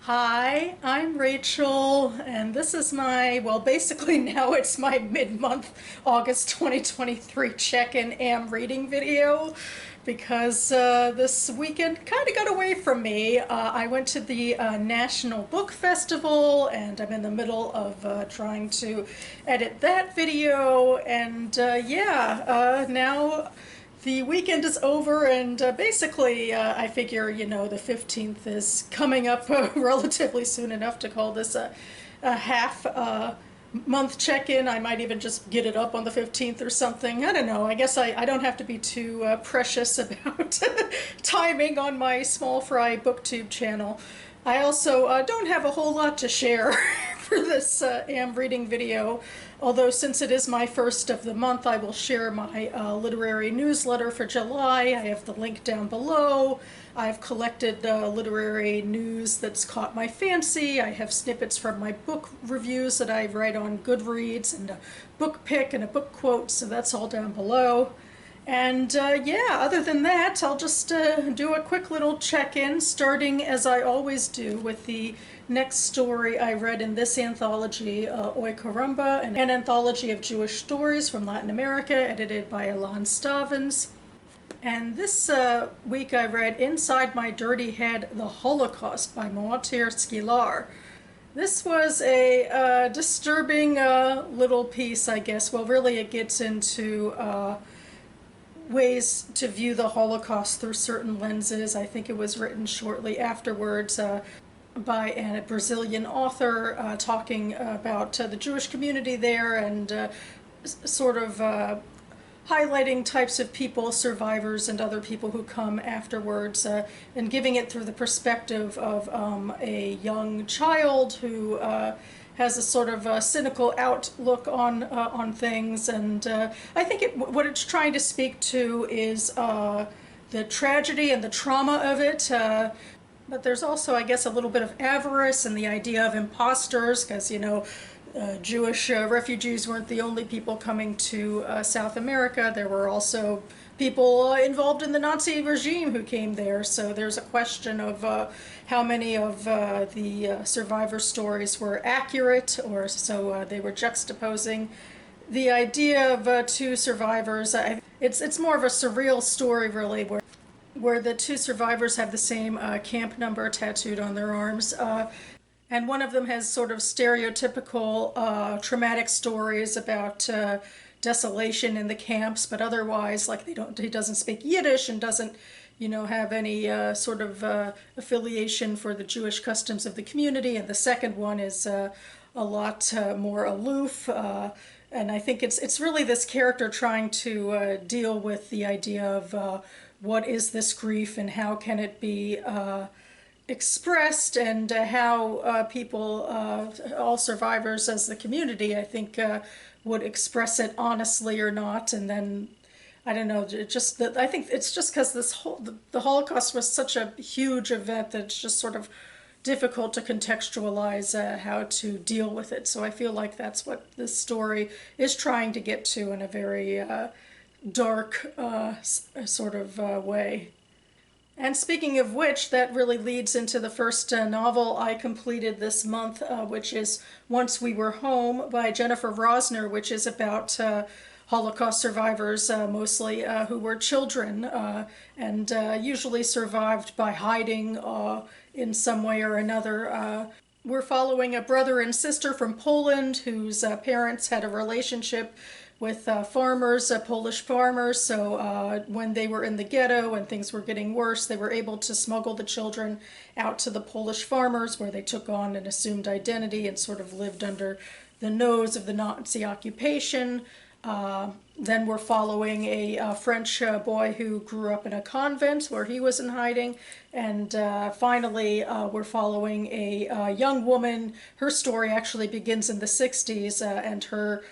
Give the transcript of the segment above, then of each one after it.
Hi, I'm Rachel, and this is my, well, basically now it's my mid-month August 2023 check-in am reading video because this weekend kind of got away from me. I went to the National Book Festival, and I'm in the middle of trying to edit that video, and now the weekend is over, and basically, I figure, the 15th is coming up relatively soon enough to call this a half month check-in. I might even just get it up on the 15th or something. I don't know. I guess I don't have to be too precious about timing on my small fry booktube channel. I also don't have a whole lot to share for this am reading video, although since it is my first of the month, I will share my literary newsletter for July. I have the link down below. I've collected literary news that's caught my fancy. I have snippets from my book reviews that I write on Goodreads, and a book pick and a book quote, so that's all down below. And other than that, I'll just do a quick little check-in, starting as I always do with the next story I read in this anthology, Oy Caramba, an anthology of Jewish stories from Latin America, edited by Ilan Stavins. And this week I read Inside My Dirty Head, The Holocaust by Moacyr Scliar. This was a disturbing little piece, I guess. Well, really it gets into ways to view the Holocaust through certain lenses. I think it was written shortly afterwards by a Brazilian author talking about the Jewish community there, and sort of highlighting types of people, survivors and other people who come afterwards, and giving it through the perspective of a young child who has a sort of cynical outlook on things. And I think what it's trying to speak to is the tragedy and the trauma of it. But there's also, I guess, a little bit of avarice and the idea of imposters, because, Jewish refugees weren't the only people coming to South America. There were also people involved in the Nazi regime who came there. So there's a question of how many of the survivor stories were accurate, or so they were juxtaposing the idea of two survivors. It's more of a surreal story, really, where the two survivors have the same camp number tattooed on their arms. And one of them has sort of stereotypical traumatic stories about desolation in the camps, but otherwise, like, he doesn't speak Yiddish and doesn't, have any sort of affiliation for the Jewish customs of the community. And the second one is a lot more aloof. And I think it's really this character trying to deal with the idea of what is this grief and how can it be expressed, and how people, all survivors as the community, I think, would express it honestly or not. And then, I don't know, I think it's just because the Holocaust was such a huge event that it's just sort of difficult to contextualize how to deal with it. So I feel like that's what this story is trying to get to in a very dark sort of way. And speaking of which, that really leads into the first novel I completed this month, which is Once We Were Home by Jennifer Rosner, which is about Holocaust survivors, mostly, who were children, and usually survived by hiding in some way or another. We're following a brother and sister from Poland whose parents had a relationship with farmers, Polish farmers. So when they were in the ghetto and things were getting worse, they were able to smuggle the children out to the Polish farmers, where they took on an assumed identity and sort of lived under the nose of the Nazi occupation. Then we're following a French boy who grew up in a convent where he was in hiding. And finally, we're following a young woman. Her story actually begins in the 60s, and her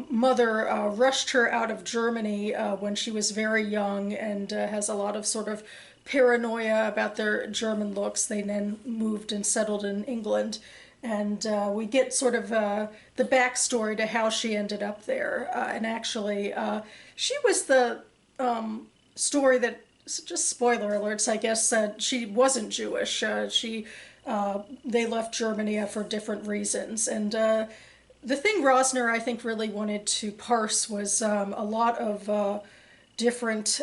mother rushed her out of Germany when she was very young, and has a lot of sort of paranoia about their German looks. They then moved and settled in England, and we get sort of the backstory to how she ended up there. And actually, she was the story that, just spoiler alerts, I guess, she wasn't Jewish. She they left Germany for different reasons. And the thing Rosner, I think, really wanted to parse was a lot of different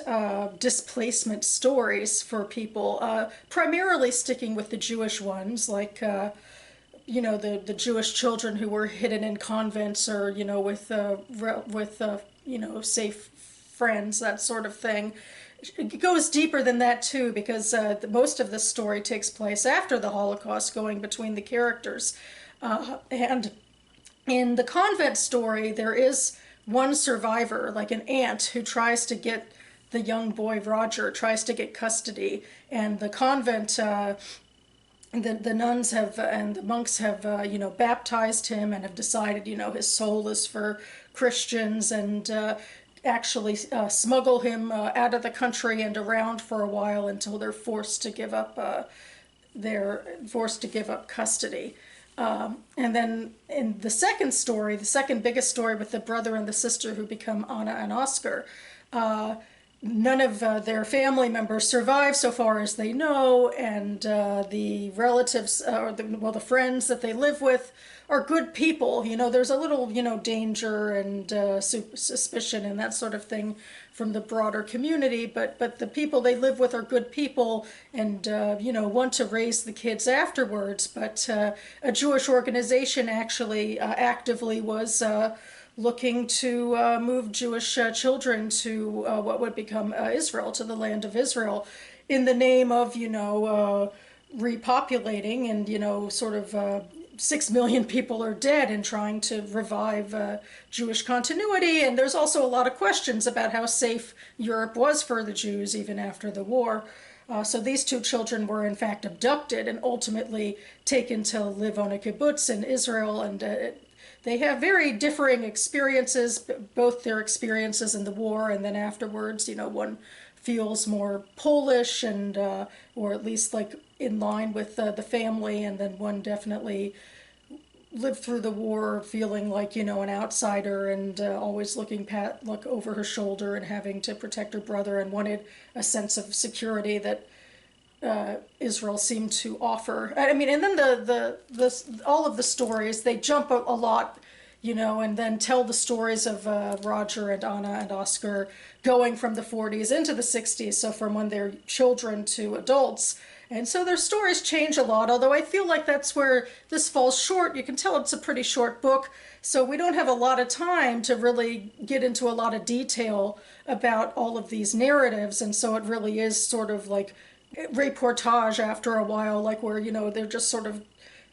displacement stories for people, primarily sticking with the Jewish ones, like the Jewish children who were hidden in convents, or with safe friends, that sort of thing. It goes deeper than that too, because most of the story takes place after the Holocaust, going between the characters, and in the convent story, there is one survivor, like an aunt, who tries to get the young boy Roger, tries to get custody, and the convent, the nuns have and the monks have, baptized him and have decided, his soul is for Christians, and actually smuggle him out of the country and around for a while until they're forced to give up custody. And then in the second story, the second biggest story, with the brother and the sister who become Anna and Oscar, none of their family members survive so far as they know, and the relatives, the friends that they live with are good people. There's a little, danger and suspicion and that sort of thing from the broader community, but the people they live with are good people, and want to raise the kids afterwards. But a Jewish organization actually actively was looking to move Jewish children to what would become Israel, to the land of Israel, in the name of repopulating, and sort of 6 million people are dead, and trying to revive Jewish continuity. And there's also a lot of questions about how safe Europe was for the Jews even after the war. So these two children were in fact abducted and ultimately taken to live on a kibbutz in Israel, and they have very differing experiences, both their experiences in the war and then afterwards. One feels more Polish, and or at least like in line with the family, and then one definitely lived through the war feeling like an outsider, and always look over her shoulder and having to protect her brother, and wanted a sense of security that Israel seemed to offer. I mean, and then the all of the stories, they jump a lot, and then tell the stories of Roger and Anna and Oscar going from the 40s into the 60s, so from when they're children to adults. And so their stories change a lot, although I feel like that's where this falls short. You can tell it's a pretty short book, so we don't have a lot of time to really get into a lot of detail about all of these narratives, and so it really is sort of like reportage after a while, like where, they're just sort of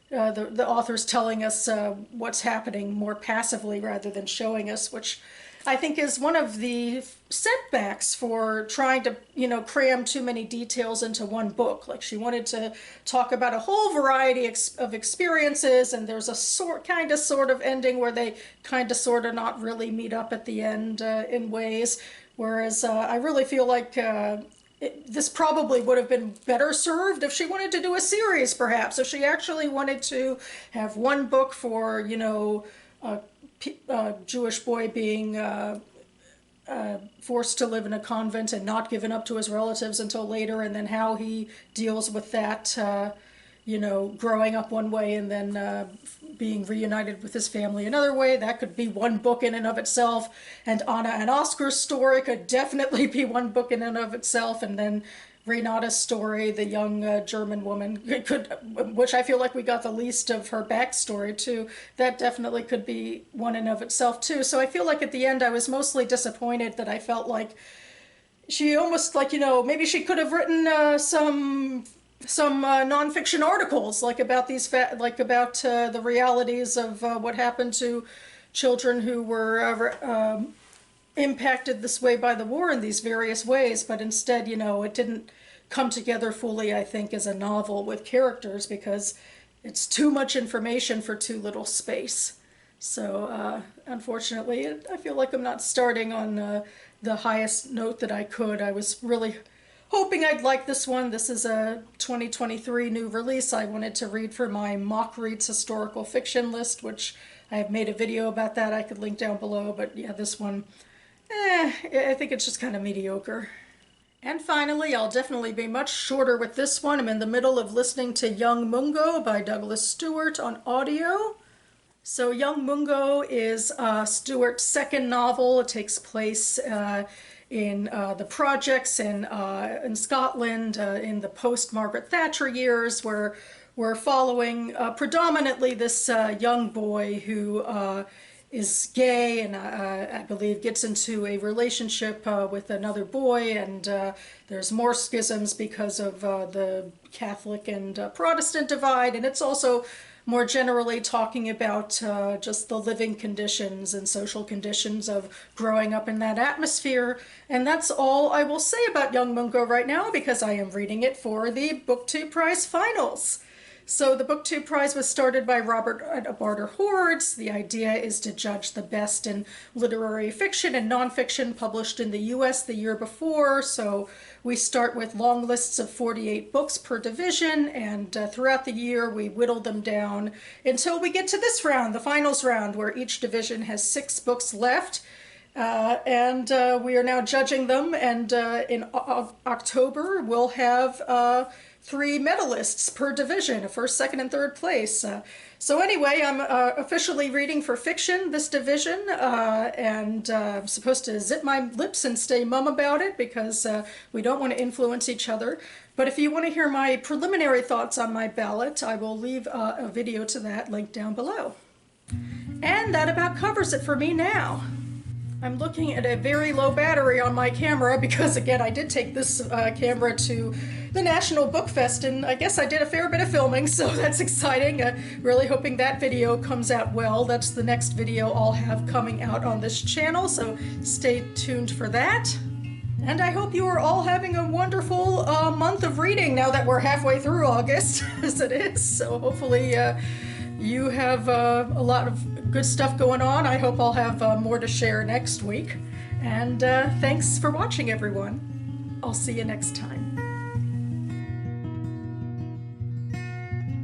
the author's telling us what's happening more passively rather than showing us, which I think is one of the setbacks for trying to, cram too many details into one book. Like, she wanted to talk about a whole variety of experiences, and there's a sort of ending where they kind of sort of not really meet up at the end in ways. Whereas I really feel like this probably would have been better served if she wanted to do a series, perhaps. If she actually wanted to have one book for, a Jewish boy being forced to live in a convent and not given up to his relatives until later, and then how he deals with that, growing up one way and then being reunited with his family another way. That could be one book in and of itself. And Anna and Oscar's story could definitely be one book in and of itself. And then Renata's story, the young German woman, which I feel like we got the least of her backstory too, that definitely could be one in of itself too. So I feel like at the end I was mostly disappointed that I felt like she almost, like, maybe she could have written some nonfiction articles, like about these the realities of what happened to children who were impacted this way by the war in these various ways. But instead, it didn't come together fully, I think, as a novel with characters, because it's too much information for too little space. So unfortunately, I feel like I'm not starting on the highest note that I could. I was really hoping I'd like this one. This is a 2023 new release I wanted to read for my mock reads historical fiction list, which I have made a video about that I could link down below. But yeah, this one, I think it's just kind of mediocre. And finally, I'll definitely be much shorter with this one. I'm in the middle of listening to Young Mungo by Douglas Stuart on audio. So Young Mungo is Stuart's second novel. It takes place in the projects in Scotland in the post-Margaret Thatcher years, where we're following predominantly this young boy who is gay and I believe gets into a relationship with another boy, and there's more schisms because of the Catholic and Protestant divide, and it's also more generally talking about just the living conditions and social conditions of growing up in that atmosphere. And that's all I will say about Young Mungo right now, because I am reading it for the BookTube Prize finals. So the BookTube Prize was started by Robert Barter Hordes. The idea is to judge the best in literary fiction and nonfiction published in the US the year before. So we start with long lists of 48 books per division, and throughout the year we whittle them down until we get to this round, the finals round, where each division has 6 books left. And we are now judging them, and in October we'll have 3 medalists per division, a first, second, and third place. So anyway, I'm officially reading for fiction this division, and I'm supposed to zip my lips and stay mum about it because we don't want to influence each other. But if you want to hear my preliminary thoughts on my ballot, I will leave a video to that linked down below. And that about covers it for me now. I'm looking at a very low battery on my camera because, again, I did take this camera to the National Book Fest, and I guess I did a fair bit of filming, so that's exciting. Really hoping that video comes out well. That's the next video I'll have coming out on this channel, so stay tuned for that. And I hope you are all having a wonderful month of reading now that we're halfway through August, as it is. So hopefully you have a lot of good stuff going on. I hope I'll have more to share next week. And thanks for watching, everyone. I'll see you next time.